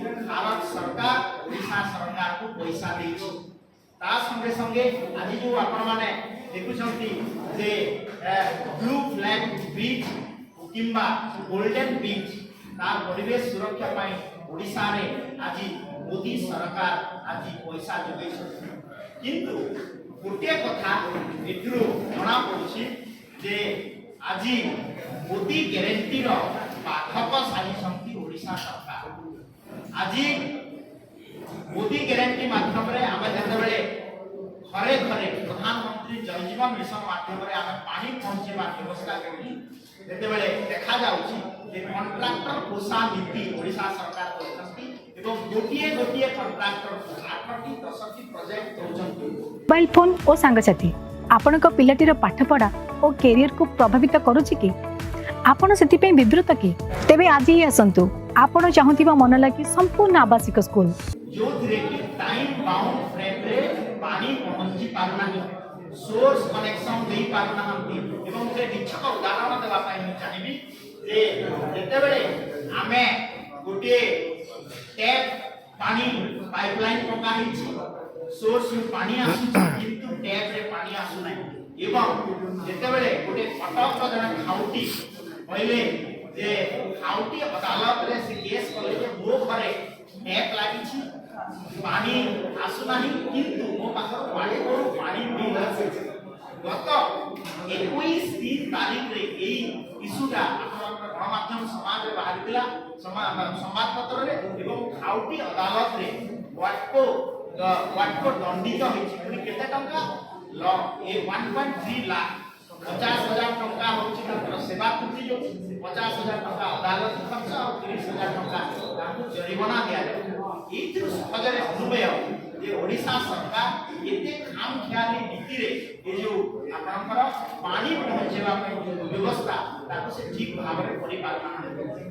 भारत सरकार ओडिशा सरकार को पैसा देछि ता संगे संगे आज जो आपण माने देखुछंती जे ब्लू फ्लैग बीच किंबा गोल्डन बीच तार परिवेश सुरक्षा पाई ओडिशा रे आज मोदी सरकार आज पैसा जोगे किंतु गोटे कथा एथुरु जना पड़ुछि जे आज मोदी ग्यारंटी रो पाठक साजिसंती ओडिशा सरकार आज मोदी ग्यारंटी माध्यम रे आमे जते बेले घरे घरे प्रधानमंत्री जल जीवन मिशन माध्यम रे आमे पानी पहुंचेबा व्यवस्था करी जते बेले देखा जाउछि जे कॉन्ट्रैक्टर पोषा नीति ओडिशा सरकार करछंती एवं गोटिए गोटिए कॉन्ट्रैक्टर 8टी 10टी प्रोजेक्ट दउछंती मोबाइल फोन और सांगसाथी आपणक पिलाटीर पाठपढ़ा और कैरियर को प्रभावित करुछि कि आपण सेति विवृत कि तेबे आज ही आसंतु आपण चाहुथिबा मन लागी संपूर्ण आवासिक स्कूल जो धीरे कि टाइम बाउंड फ्रेम रे पानी पहुंची पारना सोर्स कनेक्शन दे पारना हमती एवं से शिक्षक उदाहरण देबा पाई हम चाहिबी जे जते बेले आमे गोटे टैप पानी पाइपलाइन पका हिची सोर्स नु पानी आसु किंतु टैप रे पानी आसु नै एवं जते बेले गोटे कटक रो जन खाउटी पहिले जे खाउटी अदालत रे से केस करले जे मो घरे टैप लागि छी पानी आसु नाही किंतु मो पाखर पानी कोन पानी बिल आसे गत 21 तारीख रे एई इशूटा आपन गणमाध्यम समाज रे बाहर दिला संवाद पत्र रे एवं खाउटी अदालत रे वाटको दंडित होइछि पुनी केते टंका ल ए 1.3 लाख 50,000 टंका होछि ताकर सेवा त्रुटि जो 50,000 टंका अदालत खर्च और 30,000 टंका ताकू जरिमाना दिया जाय एथि सहजरे अनुमेय जे ओडिशा सरकार एते खाम ख्याली नीति रे ए जो आपनकर पानी पहुंचेबा व्यवस्था ताकू से ठीक भाबरे करि पारना